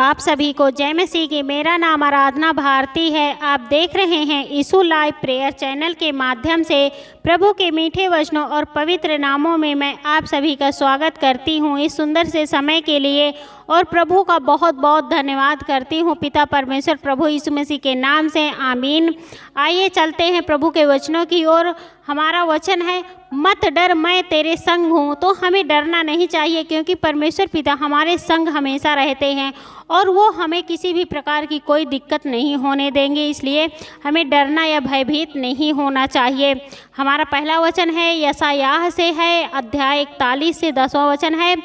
आप सभी को जय मसीह की। मेरा नाम आराधना भारती है। आप देख रहे हैं यीशु लाइव प्रेयर चैनल के माध्यम से प्रभु के मीठे वचनों और पवित्र नामों में मैं आप सभी का स्वागत करती हूं इस सुंदर से समय के लिए, और प्रभु का बहुत बहुत धन्यवाद करती हूं पिता परमेश्वर प्रभु यीशु मसीह के नाम से, आमीन। आइए चलते हैं प्रभु के वचनों की ओर। हमारा वचन है, मत डर मैं तेरे संग हूँ। तो हमें डरना नहीं चाहिए, क्योंकि परमेश्वर पिता हमारे संग हमेशा रहते हैं और वो हमें किसी भी प्रकार की कोई दिक्कत नहीं होने देंगे। इसलिए हमें डरना या भयभीत नहीं होना चाहिए। हमारा पहला वचन है यशायाह से है, अध्याय 41 से 10वां वचन है,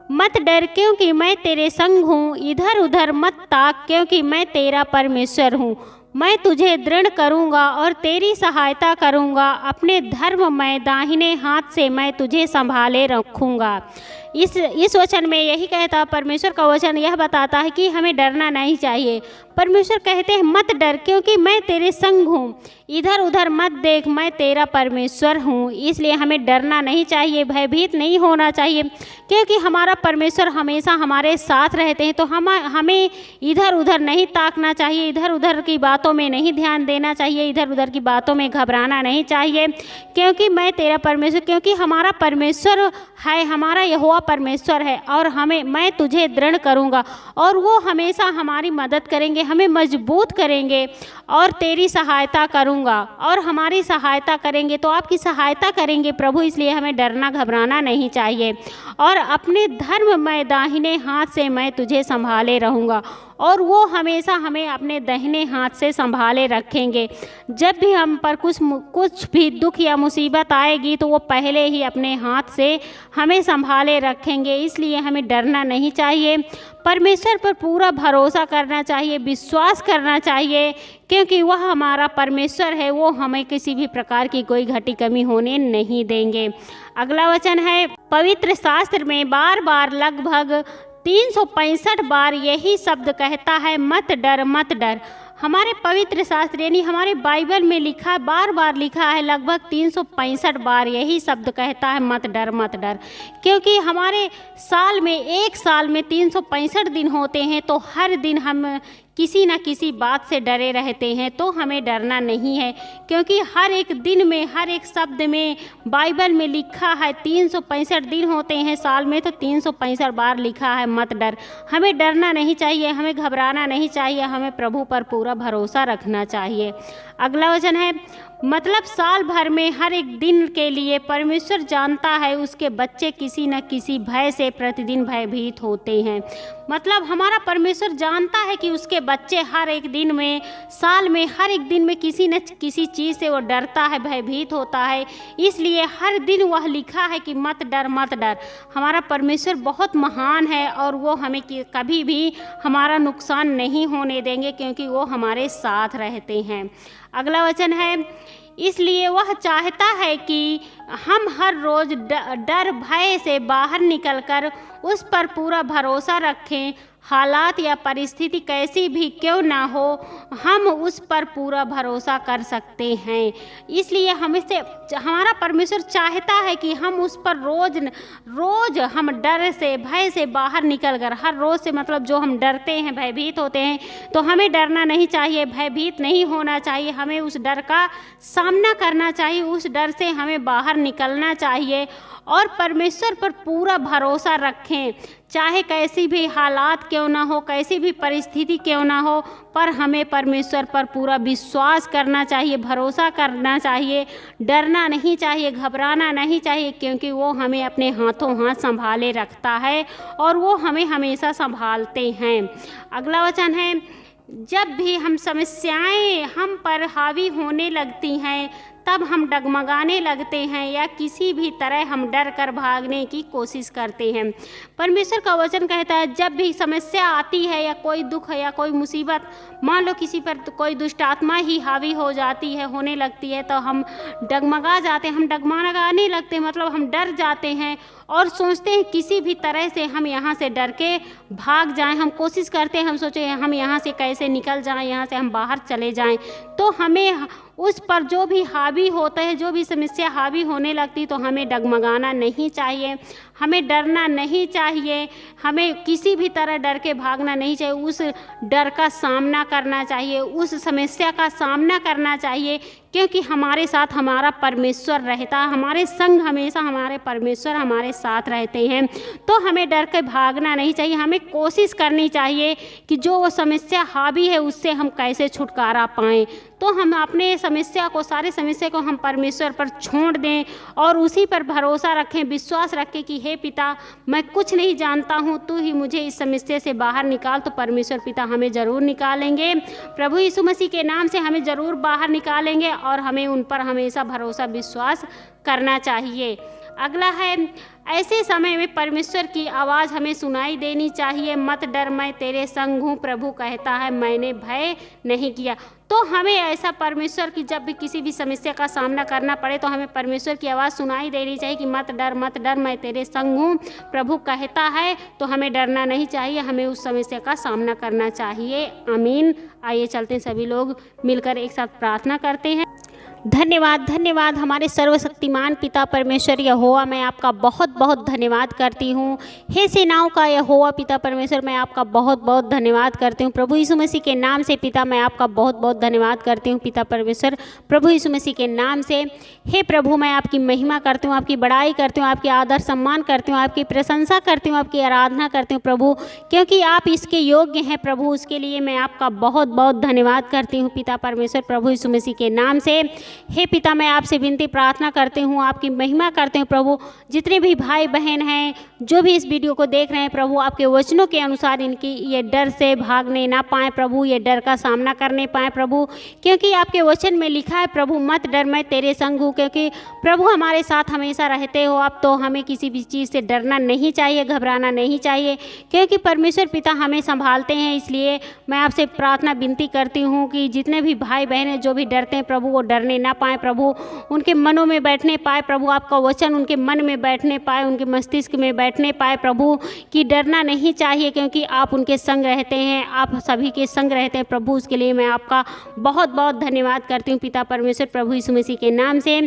मत डर क्योंकि मैं तेरे संग हूँ, इधर उधर मत ताक क्योंकि मैं तेरा परमेश्वर हूँ। मैं तुझे दृढ़ करूँगा और तेरी सहायता करूँगा, अपने धर्ममय दाहिने हाथ से मैं तुझे संभाले रखूँगा। इस वचन में यही कहता, परमेश्वर का वचन यह बताता है कि हमें डरना नहीं चाहिए। परमेश्वर कहते हैं मत डर क्योंकि मैं तेरे संग हूँ, इधर उधर मत देख मैं तेरा परमेश्वर हूँ। इसलिए हमें डरना नहीं चाहिए, भयभीत नहीं होना चाहिए, क्योंकि हमारा परमेश्वर हमेशा हमारे साथ रहते हैं। तो हमें इधर उधर नहीं ताकना चाहिए, इधर उधर की बातों में नहीं ध्यान देना चाहिए, इधर उधर की बातों में घबराना नहीं चाहिए, क्योंकि मैं तेरा परमेश्वर, क्योंकि हमारा परमेश्वर है, हमारा यहोवा परमेश्वर है, और मैं तुझे दृढ़ करूँगा, और वो हमेशा हमारी मदद करेंगे, हमें मजबूत करेंगे, और तेरी सहायता करूँगा, और हमारी सहायता करेंगे। तो आपकी सहायता करेंगे प्रभु, इसलिए हमें डरना घबराना नहीं चाहिए। और अपने धर्ममय दाहिने हाथ से मैं तुझे संभाले रहूँगा, और वो हमेशा हमें अपने दाहिने हाथ से संभाले रखेंगे। जब भी हम पर कुछ भी दुख या मुसीबत आएगी तो वो पहले ही अपने हाथ से हमें संभाले रखेंगे। इसलिए हमें डरना नहीं चाहिए, परमेश्वर पर पूरा भरोसा करना चाहिए, विश्वास करना चाहिए, क्योंकि वह हमारा परमेश्वर है, वो हमें किसी भी प्रकार की कोई घटी कमी होने नहीं देंगे। अगला वचन है, पवित्र शास्त्र में बार बार लगभग 365 बार यही शब्द कहता है, मत डर मत डर। हमारे पवित्र शास्त्र यानी हमारे बाइबल में लिखा, बार बार लिखा है, लगभग 365 बार यही शब्द कहता है, मत डर मत डर। क्योंकि हमारे साल में, एक साल में 365 दिन होते हैं, तो हर दिन हम किसी न किसी बात से डरे रहते हैं। तो हमें डरना नहीं है, क्योंकि हर एक दिन में, हर एक शब्द में बाइबल में लिखा है, 365 दिन होते हैं साल में, तो 365 बार लिखा है मत डर। हमें डरना नहीं चाहिए, हमें घबराना नहीं चाहिए, हमें प्रभु पर पूरा भरोसा रखना चाहिए। अगला वचन है, मतलब साल भर में हर एक दिन के लिए परमेश्वर जानता है उसके बच्चे किसी न किसी भय से प्रतिदिन भयभीत होते हैं। मतलब हमारा परमेश्वर जानता है कि उसके बच्चे हर एक दिन में, साल में हर एक दिन में किसी न किसी चीज़ से वो डरता है, भयभीत होता है। इसलिए हर दिन वह लिखा है कि मत डर मत डर। हमारा परमेश्वर बहुत महान है, और वो हमें कभी भी हमारा नुकसान नहीं होने देंगे, क्योंकि वो हमारे साथ रहते हैं। अगला वचन है, इसलिए वह चाहता है कि हम हर रोज़ डर भय से बाहर निकलकर उस पर पूरा भरोसा रखें। हालात या परिस्थिति कैसी भी क्यों ना हो, हम उस पर पूरा भरोसा कर सकते हैं। इसलिए हमारा परमेश्वर चाहता है कि हम उस पर रोज़ हम डर से, भय से बाहर निकल कर, हर रोज़ से मतलब जो हम डरते हैं, भयभीत होते हैं, तो हमें डरना नहीं चाहिए, भयभीत नहीं होना चाहिए। हमें उस डर का सामना करना चाहिए, उस डर से हमें बाहर निकलना चाहिए, और परमेश्वर पर पूरा भरोसा रखें। चाहे कैसी भी हालात क्यों ना हो, कैसी भी परिस्थिति क्यों ना हो, पर हमें परमेश्वर पर पूरा विश्वास करना चाहिए, भरोसा करना चाहिए, डरना नहीं चाहिए, घबराना नहीं चाहिए, क्योंकि वो हमें अपने हाथों हाथ संभाले रखता है, और वो हमें हमेशा संभालते हैं। अगला वचन है, जब भी हम समस्याएं हम पर हावी होने लगती हैं, तब हम डगमगाने लगते हैं या किसी भी तरह हम डर कर भागने की कोशिश करते हैं। परमेश्वर का वचन कहता है, जब भी समस्या आती है या कोई दुख है या कोई मुसीबत, मान लो किसी पर तो कोई दुष्ट आत्मा ही हावी हो जाती है, होने लगती है, तो हम डगमगा जाते हैं, हम डगमगाने लगते हैं, मतलब हम डर जाते हैं और सोचते हैं किसी भी तरह से हम यहाँ से डर के भाग जाएं। हम कोशिश करते हैं, हम सोचे हम यहाँ से कैसे निकल जाएं, यहाँ से हम बाहर चले जाएं। तो हमें उस पर जो भी हावी होता है, जो भी समस्या हावी होने लगती, तो हमें डगमगाना नहीं चाहिए, हमें डरना नहीं चाहिए, हमें किसी भी तरह डर के भागना नहीं चाहिए। उस डर का सामना करना चाहिए, उस समस्या का सामना करना चाहिए, क्योंकि हमारे साथ हमारा परमेश्वर रहता है, हमारे संग हमेशा हमारे परमेश्वर हमारे साथ रहते हैं। तो हमें डर के भागना नहीं चाहिए, हमें कोशिश करनी चाहिए कि जो वो समस्या हावी है उससे हम कैसे छुटकारा पाएँ। तो हम अपने समस्या को, सारी समस्या को हम परमेश्वर पर छोड़ दें और उसी पर भरोसा रखें, विश्वास रखें कि हे पिता, मैं कुछ नहीं जानता हूँ, तू ही मुझे इस समस्या से बाहर निकाल। तो परमेश्वर पिता हमें ज़रूर निकालेंगे, प्रभु यीशु मसीह के नाम से हमें ज़रूर बाहर निकालेंगे और हमें उन पर हमेशा भरोसा विश्वास करना चाहिए। अगला है, ऐसे समय में परमेश्वर की आवाज़ हमें सुनाई देनी चाहिए, मत डर मैं तेरे संग हूँ, प्रभु कहता है मैंने भय नहीं किया। तो हमें ऐसा परमेश्वर की जब भी किसी भी समस्या का सामना करना पड़े तो हमें परमेश्वर की आवाज़ सुनाई देनी चाहिए कि मत डर मैं तेरे संग हूँ, प्रभु कहता है। तो हमें डरना नहीं चाहिए, हमें उस समस्या का सामना करना चाहिए। आमीन। आइए चलते हैं, सभी लोग मिलकर एक साथ प्रार्थना करते हैं। धन्यवाद धन्यवाद हमारे सर्वशक्तिमान पिता परमेश्वर यहोवा, मैं आपका बहुत बहुत धन्यवाद करती हूँ। हे सेनाओं का यहोवा पिता परमेश्वर, मैं आपका बहुत बहुत धन्यवाद करती हूँ। प्रभु यीशु मसीह के नाम से पिता, मैं आपका बहुत बहुत धन्यवाद करती हूँ पिता परमेश्वर, प्रभु यीशु मसीह के नाम से। हे प्रभु, मैं आपकी महिमा करती हूँ, आपकी बड़ाई करती हूँ, आपकी आदर सम्मान करती हूँ, आपकी प्रशंसा करती हूँ, आपकी आराधना करती हूँ प्रभु, क्योंकि आप इसके योग्य हैं प्रभु। उसके लिए मैं आपका बहुत बहुत धन्यवाद करती हूँ पिता परमेश्वर, प्रभु यीशु मसीह के नाम से। हे पिता, मैं आपसे विनती प्रार्थना करती हूँ, आपकी महिमा करते हूँ प्रभु। जितने भी भाई बहन हैं, जो भी इस वीडियो को देख रहे हैं प्रभु, आपके वचनों के अनुसार इनकी ये डर से भागने ना पाएँ प्रभु, ये डर का सामना करने पाएँ प्रभु, क्योंकि आपके वचन में लिखा है प्रभु, मत डर मैं तेरे संग हूँ। क्योंकि प्रभु हमारे साथ हमेशा रहते हो आप, तो हमें किसी भी चीज़ से डरना नहीं चाहिए, घबराना नहीं चाहिए, क्योंकि परमेश्वर पिता हमें संभालते हैं। इसलिए मैं आपसे प्रार्थना विनती करती हूँ कि जितने भी भाई बहन हैं जो भी डरते हैं प्रभु, वो डरने ना पाए प्रभु, उनके मनों में बैठने पाए प्रभु, आपका वचन उनके मन में बैठने पाए, उनके मस्तिष्क में बैठने पाए प्रभु, कि डरना नहीं चाहिए, क्योंकि आप उनके संग रहते हैं, आप सभी के संग रहते हैं प्रभु। उसके लिए मैं आपका बहुत बहुत धन्यवाद करती हूँ पिता परमेश्वर, प्रभु यीशु मसीह के नाम से।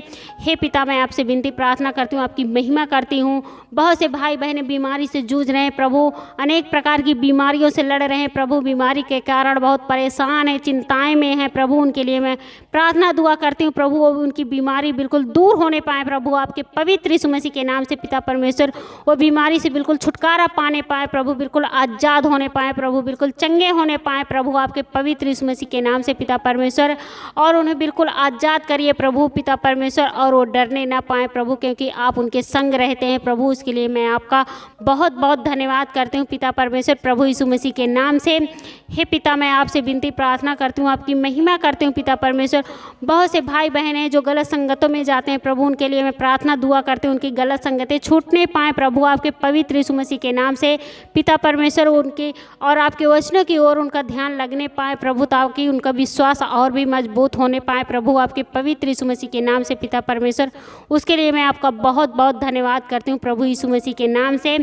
हे पिता, मैं आपसे विनती प्रार्थना करती हूँ, आपकी महिमा करती हूँ। बहुत से भाई बहन बीमारी से जूझ रहे हैं प्रभु, अनेक प्रकार की बीमारियों से लड़ रहे हैं प्रभु, बीमारी के कारण बहुत परेशान है, चिंताएं में हैं प्रभु। उनके लिए मैं प्रार्थना दुआ करती हूँ प्रभु, उनकी बीमारी बिल्कुल दूर होने पाए प्रभु, आपके पवित्र यीशु मसीह के नाम से पिता परमेश्वर। वो बीमारी से बिल्कुल छुटकारा पाने पाए प्रभु, बिल्कुल आज़ाद होने पाए प्रभु, बिल्कुल चंगे होने पाए प्रभु, आपके पवित्र यीशु मसीह के नाम से पिता परमेश्वर। और उन्हें बिल्कुल आज़ाद करिए प्रभु पिता परमेश्वर, और वो डरने ना पाए प्रभु, क्योंकि आप उनके संग रहते हैं प्रभु। उसके लिए मैं आपका बहुत बहुत धन्यवाद करती हूँ पिता परमेश्वर, प्रभु यीशु मसीह के नाम से। हे पिता, मैं आपसे विनती प्रार्थना करती हूँ, आपकी महिमा करती हूँ पिता परमेश्वर। बहुत से भाई बहन हैं जो गलत संगतों में जाते हैं प्रभु, उनके लिए मैं प्रार्थना दुआ करती हूँ, उनकी गलत संगतें छूटने पाएँ प्रभु, आपके पवित्र यीशु मसीह के नाम से पिता परमेश्वर। उनकी और आपके वचनों की ओर उनका ध्यान लगने पाए प्रभु, ताकि उनका विश्वास और भी मजबूत होने पाए प्रभु, आपके पवित्र यीशु मसीह के नाम से पिता परमेश्वर। उसके लिए मैं आपका बहुत बहुत धन्यवाद करती हूँ प्रभु यीशु मसीह के नाम से।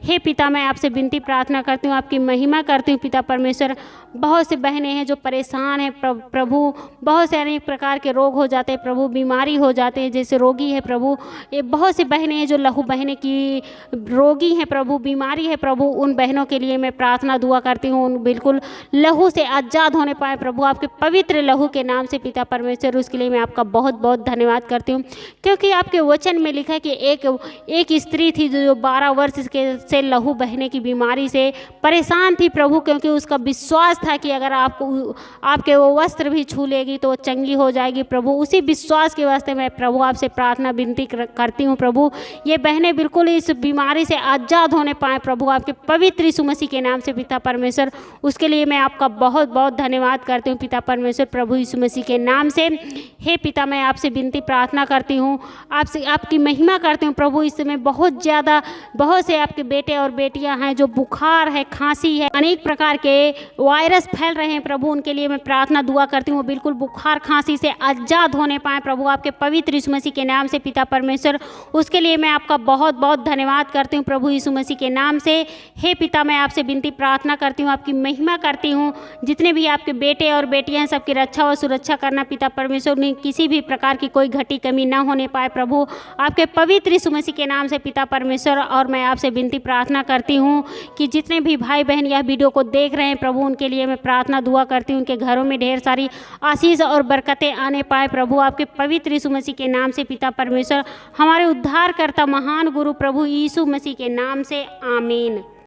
हे पिता, मैं आपसे विनती प्रार्थना करती हूँ, आपकी महिमा करती हूँ पिता परमेश्वर। बहुत से बहनें हैं जो परेशान हैं प्रभु, बहुत से अनेक प्रकार के रोग हो जाते हैं प्रभु, बीमारी हो जाते हैं, जैसे रोगी है प्रभु। ये बहुत सी बहनें हैं जो लहू बहने की रोगी हैं प्रभु, बीमारी है प्रभु। उन बहनों के लिए मैं प्रार्थना दुआ करती हूँ, उन बिल्कुल लहू से आज़ाद होने पाए प्रभु, आपके पवित्र लहू के नाम से पिता परमेश्वर। उसके लिए मैं आपका बहुत बहुत धन्यवाद करती हूँ, क्योंकि आपके वचन में लिखा है कि एक स्त्री थी जो 12 वर्ष से लहू बहने की बीमारी से परेशान थी प्रभु, क्योंकि उसका विश्वास था कि अगर आपके वो वस्त्र भी छू लेगी तो वो चंगी हो जाएगी प्रभु। उसी विश्वास के वास्ते मैं प्रभु आपसे प्रार्थना विनती करती हूँ प्रभु, ये बहनें बिल्कुल इस बीमारी से आज़ाद होने पाएँ प्रभु, आपके पवित्र यीशु मसीह के नाम से पिता परमेश्वर। उसके लिए मैं आपका बहुत बहुत धन्यवाद करती हूँ पिता परमेश्वर, प्रभु यीशु मसीह के नाम से। हे पिता, मैं आपसे विनती प्रार्थना करती हूँ, आपसे आपकी महिमा करती हूँ प्रभु। इस समय बहुत से आपके बेटे और बेटियां हैं जो बुखार है, खांसी है, अनेक प्रकार के वायरस फैल रहे हैं प्रभु, उनके लिए मैं प्रार्थना दुआ करती हूँ, वो बिल्कुल बुखार खांसी से आज़ाद आज़ाद होने पाएँ प्रभु आपके पवित्र यीशु मसीह के नाम से पिता परमेश्वर। उसके लिए मैं आपका बहुत बहुत धन्यवाद करती हूँ प्रभु यीशु मसीह के नाम से। हे पिता, मैं आपसे विनती प्रार्थना करती हूँ, आपकी महिमा करती हूँ। जितने भी आपके बेटे और बेटियाँ हैं सबकी रक्षा और सुरक्षा करना पिता परमेश्वर, उन्हें किसी भी प्रकार की कोई घटी कमी ना होने पाए प्रभु आपके पवित्र यीशु मसीह के नाम से पिता परमेश्वर। और मैं आपसे विनती प्रार्थना करती हूँ कि जितने भी भाई बहन यह वीडियो को देख रहे हैं प्रभु, उनके लिए मैं प्रार्थना दुआ करती हूँ, उनके घरों में ढेर सारी आशीष और बरकतें आने पाए प्रभु आपके पवित्र यीशु मसीह के नाम से पिता परमेश्वर। हमारे उद्धारकर्ता महान गुरु प्रभु यीशु मसीह के नाम से, आमीन।